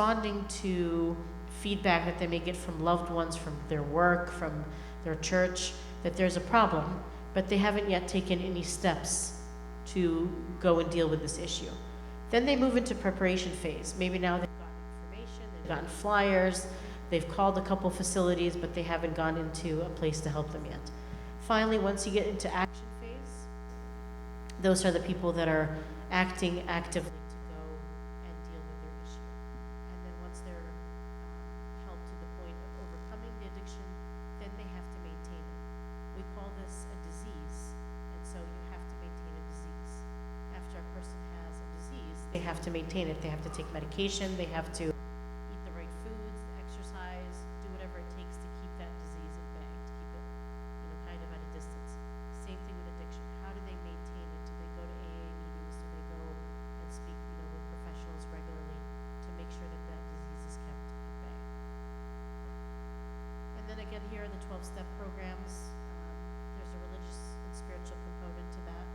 responding to feedback that they may get from loved ones, from their work, from their church, that there's a problem, but they haven't yet taken any steps to go and deal with this issue. Then they move into preparation phase. Maybe now they've gotten information, they've gotten flyers, they've called a couple facilities, but they haven't gone into a place to help them yet. Finally, once you get into action phase, those are the people that are acting actively to go and deal with their issue. And then once they're helped to the point of overcoming the addiction, then they have to maintain it. We call this a disease, and so you have to maintain a disease. After a person has a disease, they have to maintain it. They have to take medication, they have to eat the right foods, exercise, do whatever it takes to keep that disease at bay, to keep it, kind of at a distance. Same thing with addiction. How do they maintain it? Do they go to AA meetings? Do they go and speak, with professionals regularly to make sure that that disease is kept at bay? And then again, here are the 12-step programs. There's a religious and spiritual component to that,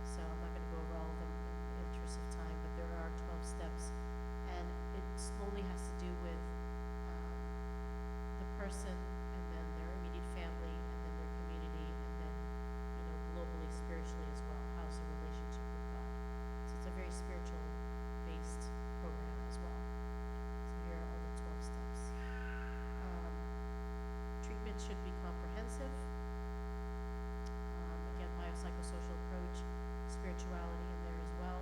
so I'm not going to go over all of them in the interest of time, but there are 12 steps, and it slowly has to do with the person, and then their immediate family, and then their community, and then globally, spiritually as well. How's the relationship with God? So it's a very spiritual based program as well. So here are all the 12 steps. Treatment should be comprehensive. Again, biopsychosocial approach, spirituality in there as well.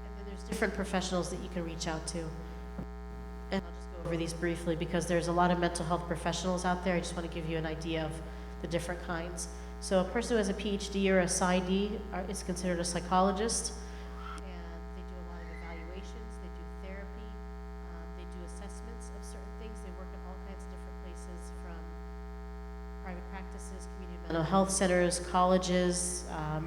And then there's different professionals that you can reach out to. And I'll just go over these briefly because there's a lot of mental health professionals out there. I just want to give you an idea of the different kinds. So a person who has a PhD or a PsyD is considered a psychologist, and they do a lot of evaluations, they do therapy, they do assessments of certain things. They work in all kinds of different places, from private practices, community mental health centers, colleges,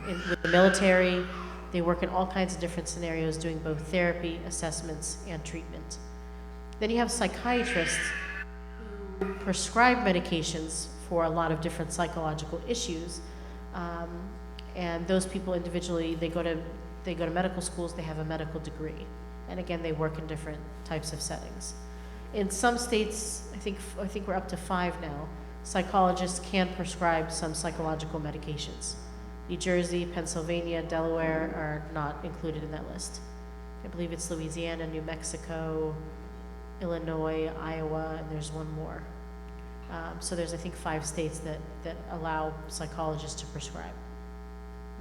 with the military. They work in all kinds of different scenarios doing both therapy, assessments, and treatment. Then you have psychiatrists who prescribe medications for a lot of different psychological issues, and those people individually, they go to medical schools, they have a medical degree, and again, they work in different types of settings. In some states, I think we're up to 5 now, psychologists can prescribe some psychological medications. New Jersey, Pennsylvania, Delaware are not included in that list. I believe it's Louisiana, New Mexico, Illinois, Iowa, and there's one more. So there's, I think, 5 states that allow psychologists to prescribe.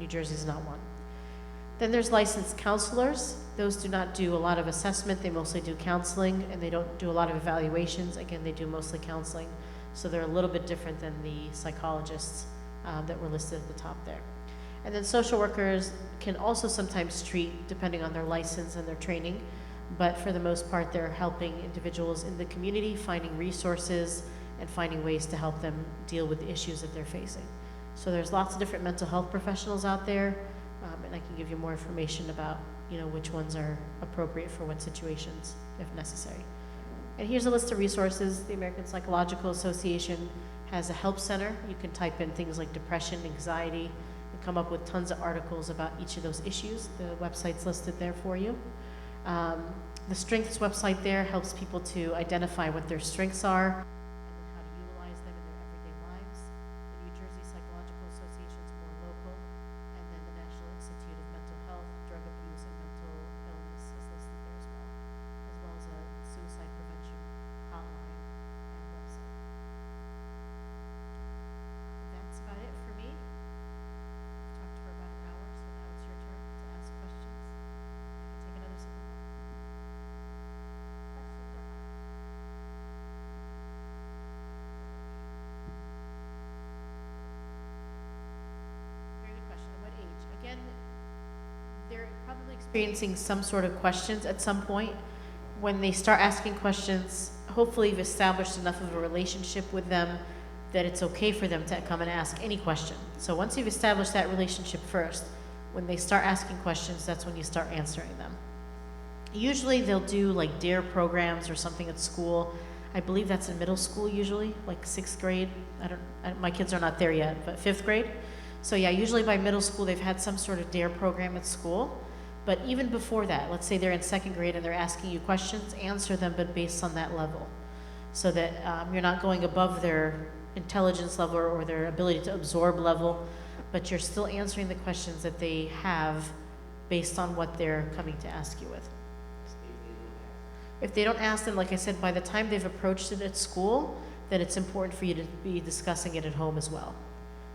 New Jersey is not one. Then there's licensed counselors. Those do not do a lot of assessment. They mostly do counseling, and they don't do a lot of evaluations. Again, they do mostly counseling. So they're a little bit different than the psychologists that were listed at the top there. And then social workers can also sometimes treat, depending on their license and their training, but for the most part, they're helping individuals in the community, finding resources, and finding ways to help them deal with the issues that they're facing. So there's lots of different mental health professionals out there, and I can give you more information about which ones are appropriate for what situations, if necessary. And here's a list of resources. The American Psychological Association has a help center. You can type in things like depression, anxiety, and come up with tons of articles about each of those issues. The website's listed there for you. The Strengths website there helps people to identify what their strengths are, they're probably experiencing some sort of questions at some point. When they start asking questions, hopefully you've established enough of a relationship with them that it's okay for them to come and ask any question. So once you've established that relationship first, when they start asking questions, that's when you start answering them. Usually they'll do like DARE programs or something at school. I believe that's in middle school usually, like 6th grade. My kids are not there yet, but 5th grade. So yeah, usually by middle school they've had some sort of DARE program at school. But even before that, let's say they're in second grade and they're asking you questions, answer them, but based on that level. So that you're not going above their intelligence level or their ability to absorb level, but you're still answering the questions that they have based on what they're coming to ask you with. If they don't ask them, like I said, by the time they've approached it at school, then it's important for you to be discussing it at home as well.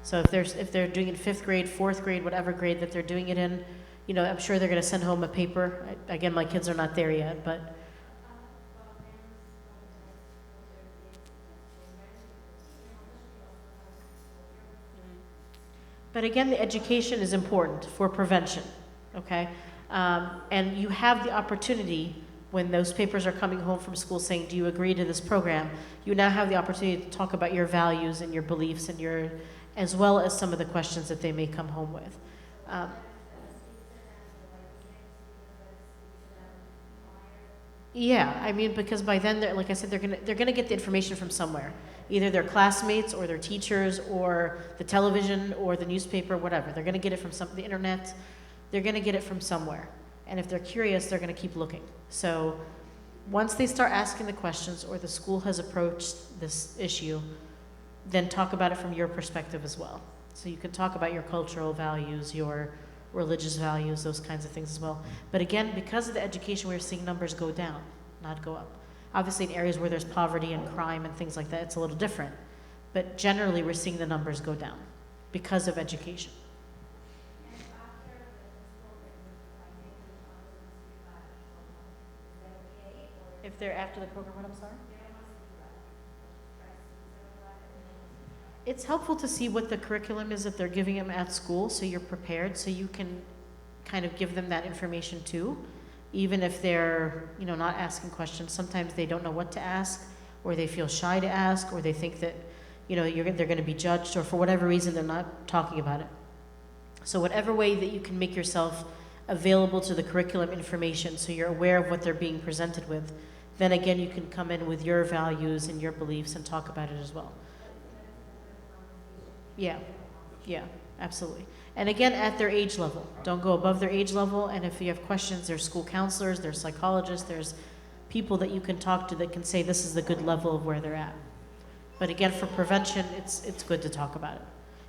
So if they're doing it in 5th grade, 4th grade, whatever grade that they're doing it in, you know, I'm sure they're going to send home a paper. Again, my kids are not there yet, but again, the education is important for prevention, okay? And you have the opportunity when those papers are coming home from school saying, do you agree to this program? You now have the opportunity to talk about your values and your beliefs and as well as some of the questions that they may come home with. Yeah, I mean, because by then, like I said, they're gonna get the information from somewhere, either their classmates or their teachers or the television or the newspaper, whatever. They're gonna get it from the internet. They're gonna get it from somewhere, and if they're curious, they're gonna keep looking. So, once they start asking the questions or the school has approached this issue, then talk about it from your perspective as well. So you can talk about your cultural values, your religious values, those kinds of things as well. But again, because of the education, we're seeing numbers go down, not go up. Obviously, in areas where there's poverty and crime and things like that, it's a little different. But generally, we're seeing the numbers go down because of education. If they're after the program, what, I'm sorry? It's helpful to see what the curriculum is that they're giving them at school so you're prepared, so you can kind of give them that information too. Even if they're, you know, not asking questions, sometimes they don't know what to ask, or they feel shy to ask, or they think that, you know, they're going to be judged, or for whatever reason they're not talking about it. So whatever way that you can make yourself available to the curriculum information so you're aware of what they're being presented with, then again you can come in with your values and your beliefs and talk about it as well. Yeah, absolutely. And again, at their age level. Don't go above their age level, and if you have questions, there's school counselors, there's psychologists, there's people that you can talk to that can say this is the good level of where they're at. But again, for prevention, it's good to talk about it.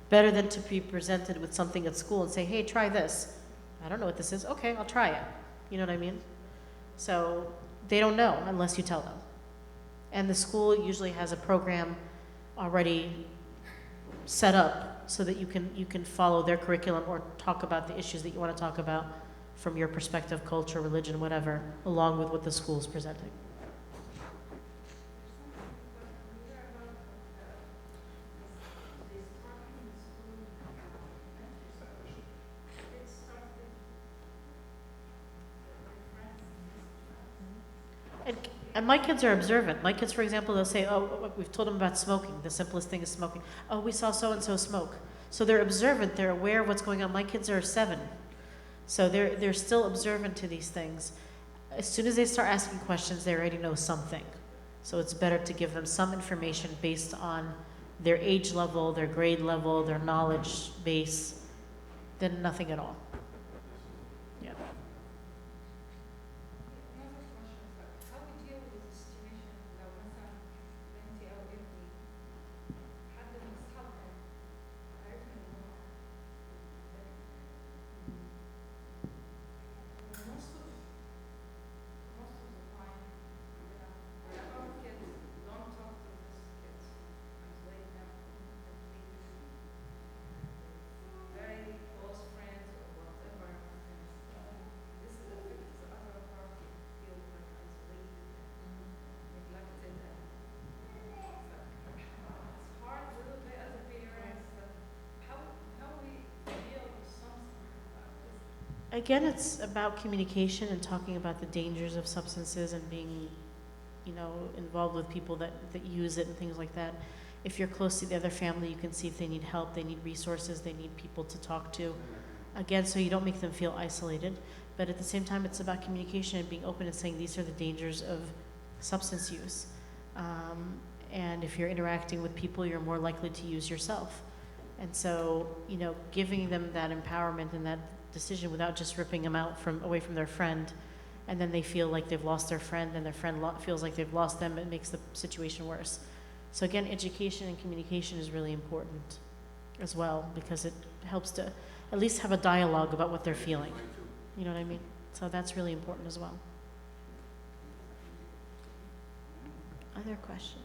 Better than to be presented with something at school and say, hey, try this. I don't know what this is. Okay, I'll try it. You know what I mean? So they don't know unless you tell them. And the school usually has a program already set up so that you can follow their curriculum or talk about the issues that you want to talk about from your perspective, culture, religion, whatever, along with what the school is presenting. And my kids are observant. My kids, for example, they'll say, oh, we've told them about smoking. The simplest thing is smoking. Oh, we saw so-and-so smoke. So they're observant. They're aware of what's going on. My kids are 7. So they're still observant to these things. As soon as they start asking questions, they already know something. So it's better to give them some information based on their age level, their grade level, their knowledge base, than nothing at all. Yeah. Again, it's about communication and talking about the dangers of substances and being, you know, involved with people that use it and things like that. If you're close to the other family, you can see if they need help, they need resources, they need people to talk to. Again, so you don't make them feel isolated. But at the same time, it's about communication and being open and saying these are the dangers of substance use. And if you're interacting with people, you're more likely to use yourself. And so, you know, giving them that empowerment and that decision without just ripping them out away from their friend, and then they feel like they've lost their friend and their friend feels like they've lost them. It makes the situation worse. So again, education and communication is really important as well, because it helps to at least have a dialogue about what they're feeling. You know what I mean? So that's really important as well. Other questions?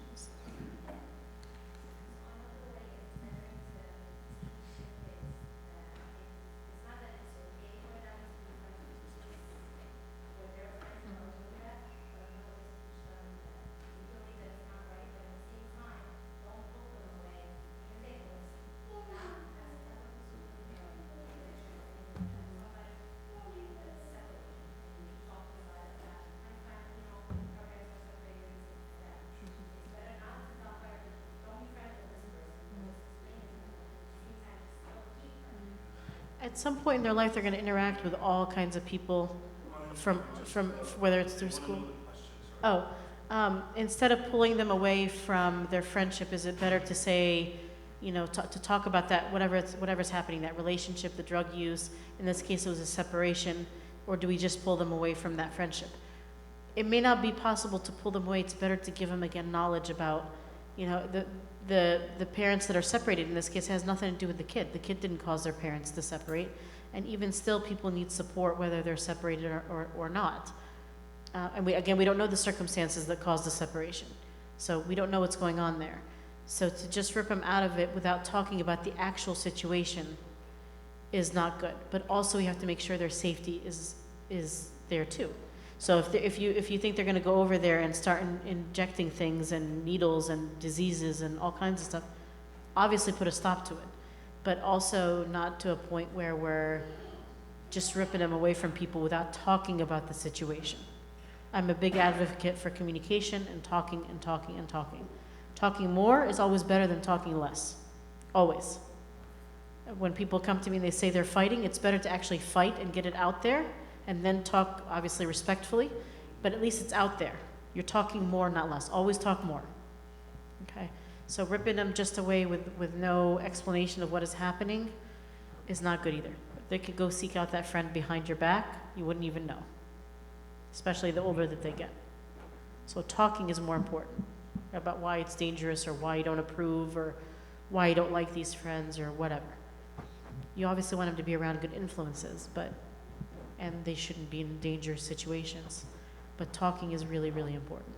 At some point in their life, they're going to interact with all kinds of people from whether it's through school. Oh, instead of pulling them away from their friendship, is it better to say, to talk about that, whatever's happening, that relationship, the drug use? In this case, it was a separation, or do we just pull them away from that friendship? It may not be possible to pull them away. It's better to give them, again, knowledge about, the parents that are separated. In this case, has nothing to do with the kid. The kid didn't cause their parents to separate. And even still, people need support whether they're separated or not. And we don't know the circumstances that caused the separation. So we don't know what's going on there. So to just rip them out of it without talking about the actual situation is not good. But also we have to make sure their safety is there too. So if you think they're going to go over there and start injecting things and needles and diseases and all kinds of stuff, obviously put a stop to it. But also not to a point where we're just ripping them away from people without talking about the situation. I'm a big advocate for communication and talking and talking and talking. Talking more is always better than talking less. Always. When people come to me and they say they're fighting, it's better to actually fight and get it out there and then talk, obviously respectfully, but at least it's out there. You're talking more, not less. Always talk more. Okay? So ripping them just away with no explanation of what is happening is not good either. They could go seek out that friend behind your back, you wouldn't even know, especially the older that they get. So talking is more important about why it's dangerous or why you don't approve or why you don't like these friends or whatever. You obviously want them to be around good influences, and they shouldn't be in dangerous situations. But talking is really, really important.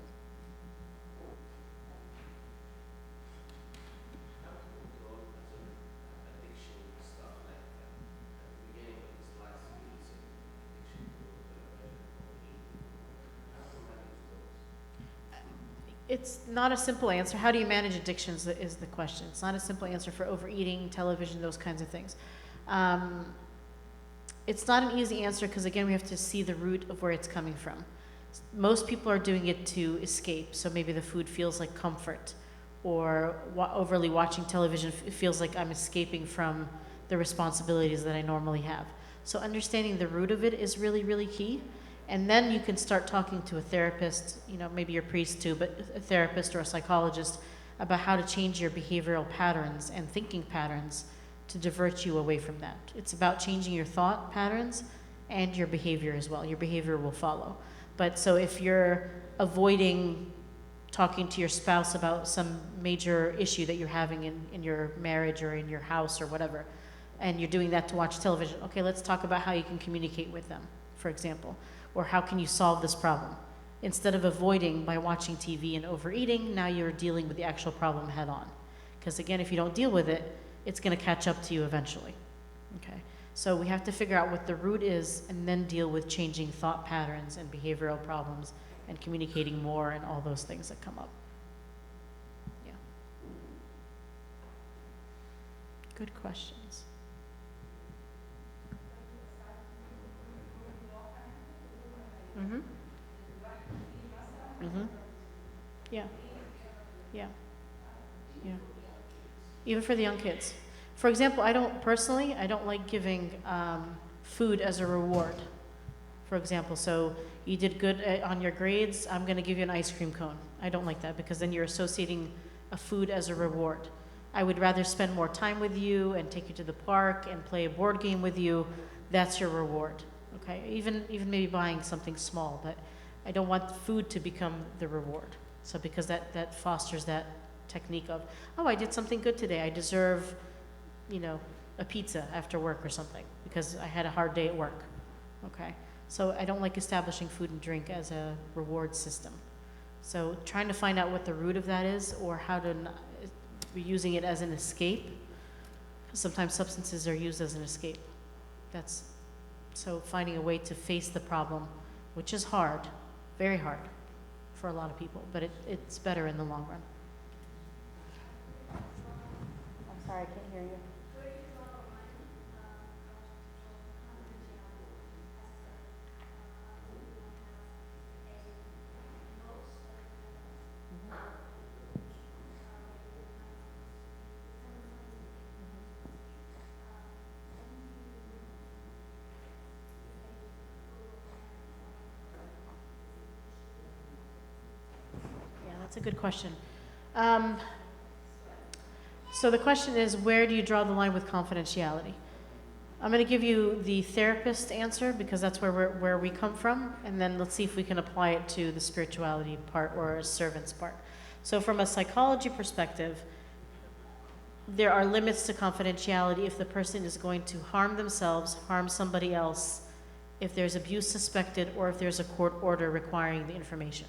It's not a simple answer. How do you manage addictions is the question. It's not a simple answer for overeating, television, those kinds of things. It's not an easy answer because, again, we have to see the root of where it's coming from. Most people are doing it to escape, so maybe the food feels like comfort, or overly watching television feels like I'm escaping from the responsibilities that I normally have. So understanding the root of it is really, really key. And then you can start talking to a therapist, maybe your priest too, but a therapist or a psychologist about how to change your behavioral patterns and thinking patterns to divert you away from that. It's about changing your thought patterns and your behavior as well. Your behavior will follow. But so if you're avoiding talking to your spouse about some major issue that you're having in your marriage or in your house or whatever, and you're doing that to watch television, okay, let's talk about how you can communicate with them, for example. Or how can you solve this problem? Instead of avoiding by watching TV and overeating, now you're dealing with the actual problem head on. Because again, if you don't deal with it, it's going to catch up to you eventually. Okay? So we have to figure out what the root is and then deal with changing thought patterns and behavioral problems and communicating more and all those things that come up. Yeah. Good questions. Mm-hmm. Mm-hmm. Yeah. Yeah. Yeah. Even for the young kids. For example, I don't like giving food as a reward. For example, so you did good on your grades, I'm going to give you an ice cream cone. I don't like that because then you're associating a food as a reward. I would rather spend more time with you and take you to the park and play a board game with you that's your reward, okay? Even maybe buying something small, but I don't want food to become the reward. So because that fosters that technique of, oh, I did something good today, I deserve, a pizza after work or something because I had a hard day at work, okay? So I don't like establishing food and drink as a reward system. So trying to find out what the root of that is or how to be using it as an escape. Sometimes substances are used as an escape. So finding a way to face the problem, which is hard, very hard for a lot of people, but it's better in the long run. I'm sorry, I can't hear you. That's a good question. So the question is, where do you draw the line with confidentiality? I'm going to give you the therapist answer because that's where we come from, and then let's see if we can apply it to the spirituality part or a servant's part. So from a psychology perspective, there are limits to confidentiality if the person is going to harm themselves, harm somebody else, if there's abuse suspected, or if there's a court order requiring the information.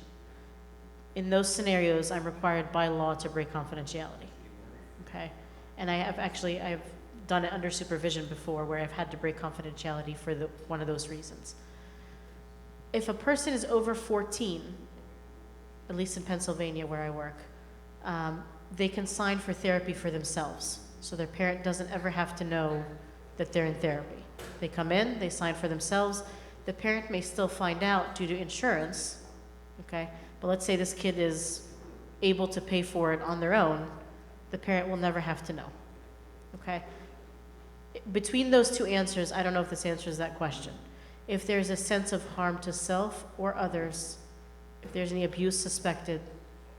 In those scenarios, I'm required by law to break confidentiality, okay? And I've done it under supervision before where I've had to break confidentiality for one of those reasons. If a person is over 14, at least in Pennsylvania where I work, they can sign for therapy for themselves. So their parent doesn't ever have to know that they're in therapy. They come in, they sign for themselves. The parent may still find out due to insurance, okay? But let's say this kid is able to pay for it on their own, the parent will never have to know, okay? Between those two answers, I don't know if this answers that question. If there's a sense of harm to self or others, if there's any abuse suspected,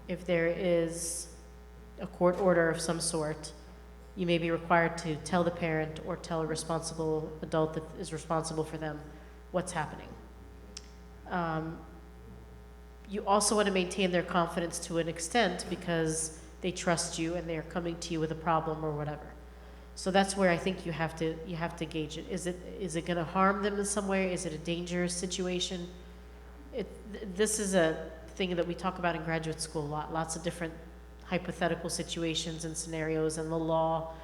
if there is a court order of some sort, you may be required to tell the parent or tell a responsible adult that is responsible for them what's happening. You also want to maintain their confidence to an extent because they trust you and they're coming to you with a problem or whatever. So that's where I think you have to gauge it. Is it going to harm them in some way? Is it a dangerous situation? This is a thing that we talk about in graduate school a lot. Lots of different hypothetical situations and scenarios and the law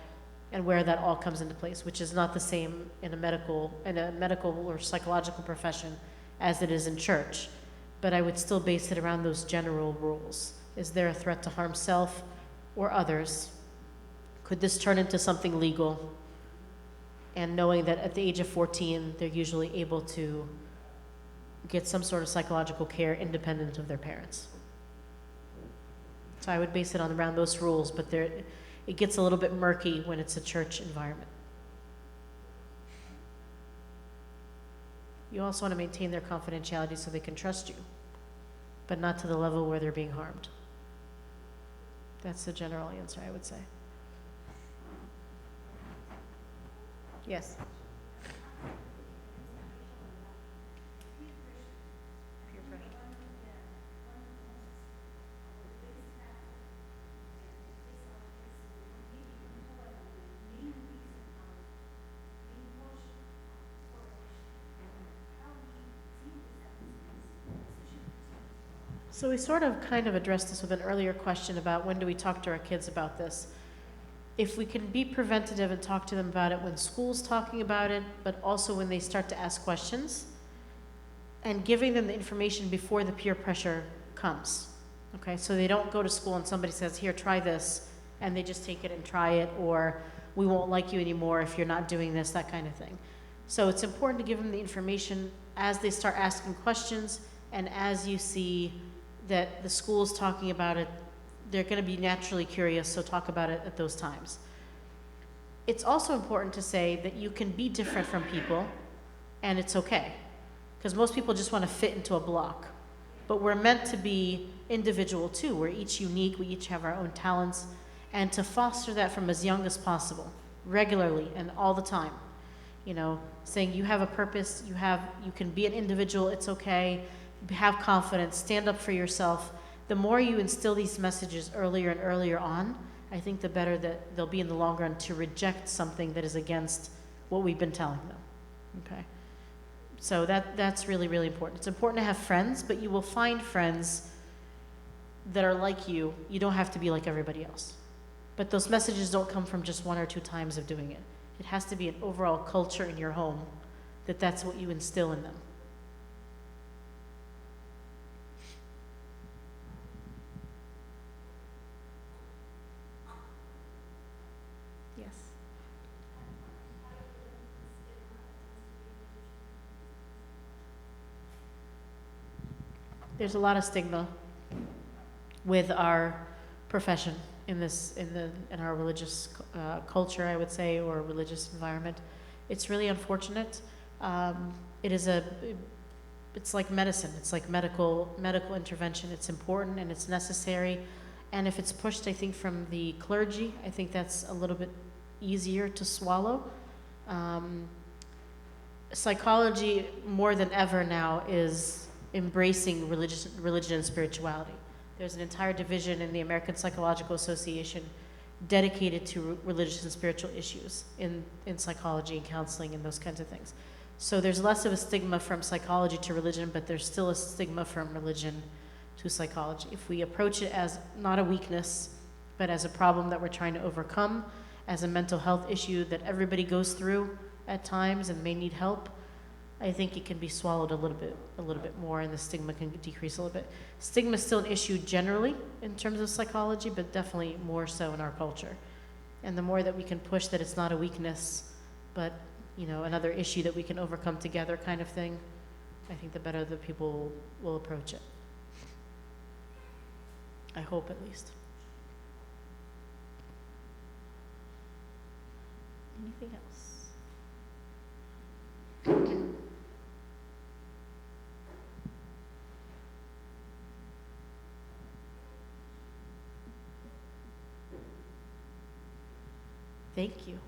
and where that all comes into place, which is not the same in a medical or psychological profession as it is in church. But I would still base it around those general rules. Is there a threat to harm self or others? Could this turn into something legal? And knowing that at the age of 14, they're usually able to get some sort of psychological care independent of their parents. So I would base it around those rules, but it gets a little bit murky when it's a church environment. You also want to maintain their confidentiality so they can trust you, but not to the level where they're being harmed. That's the general answer, I would say. Yes? Peer pressure. So we sort of kind of addressed this with an earlier question about when do we talk to our kids about this. If we can be preventative and talk to them about it when school's talking about it, but also when they start to ask questions, and giving them the information before the peer pressure comes, okay? So they don't go to school and somebody says, here, try this, and they just take it and try it, or we won't like you anymore if you're not doing this, that kind of thing. So it's important to give them the information as they start asking questions, and as you see that the school's talking about it, they're going to be naturally curious, so talk about it at those times. It's also important to say that you can be different from people, and it's okay. Because most people just want to fit into a block. But we're meant to be individual too. We're each unique, we each have our own talents, and to foster that from as young as possible, regularly and all the time. saying you have a purpose, you can be an individual, it's okay, have confidence, stand up for yourself. The more you instill these messages earlier and earlier on, I think the better that they'll be in the long run to reject something that is against what we've been telling them, okay? So that's really, really important. It's important to have friends, but you will find friends that are like you. You don't have to be like everybody else. But those messages don't come from just one or two times of doing it. It has to be an overall culture in your home that's what you instill in them. Yes. There's a lot of stigma with our profession in our religious culture, I would say, or religious environment. It's really unfortunate. It's like medicine. It's like medical intervention. It's important and it's necessary. And if it's pushed, I think, from the clergy, I think that's a little bit easier to swallow. Psychology, more than ever now, is embracing religion and spirituality. There's an entire division in the American Psychological Association dedicated to religious and spiritual issues in psychology and counseling and those kinds of things. So there's less of a stigma from psychology to religion, but there's still a stigma from religion to psychology. If we approach it as not a weakness, but as a problem that we're trying to overcome, as a mental health issue that everybody goes through at times and may need help, I think it can be swallowed a little bit more, and the stigma can decrease a little bit. Stigma is still an issue generally in terms of psychology, but definitely more so in our culture. And the more that we can push that it's not a weakness, but another issue that we can overcome together kind of thing, I think the better the people will approach it. I hope, at least. Anything else? Thank you.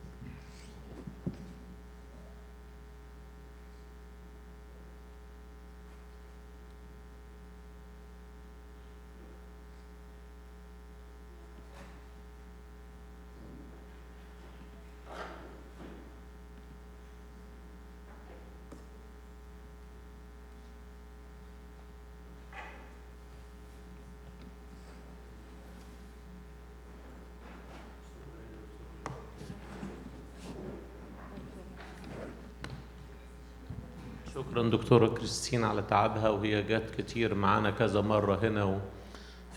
شكرا دكتورة كريستين على تعبها، وهي جت كتير معانا كذا مرة هنا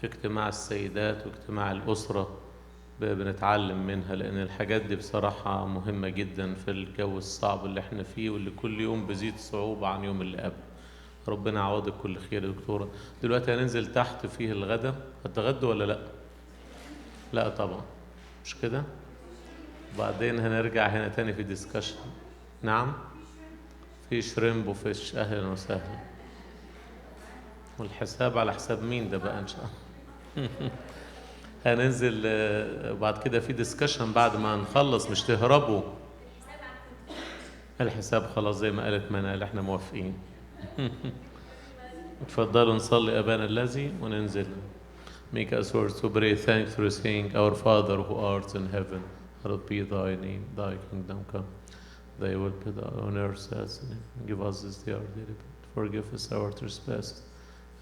في اجتماع السيدات واجتماع الأسرة، بنتعلم منها، لأن الحاجات دي بصراحة مهمة جدا في الجو الصعب اللي احنا فيه، واللي كل يوم بيزيد صعوبة عن يوم اللي قبل. ربنا يعوضك كل خير يا دكتورة. دلوقتي هننزل تحت فيه الغدا. هتغدوا ولا لا؟ لا طبعا، مش كده؟ وبعدين هنرجع هنا تاني في ديسكشن. نعم، في شريمب وفيش. أهلا وسهلا. والحساب على حساب مين ده بقى إن شاء الله؟ هننزل بعد كده في ديسكشن بعد ما نخلص، مش تهربوا. الحساب خلاص زي ما قالت منال، احنا موافقين. اتفضلوا نصلي أبانا الذي وننزل. Make us words to pray, thanks for saying, Our Father who art in heaven, hallowed be thy name, thy kingdom come. Thy will be done on earth as in heaven. Give us this day our daily bread. Forgive us our trespasses,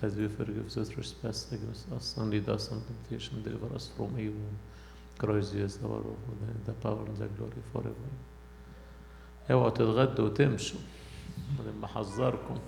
as we forgive those trespass against us. And lead us into temptation, deliver us from evil. Christ Jesus our Lord, the power and the glory forever. اوعوا تتغدوا وتمشوا، بحذركم.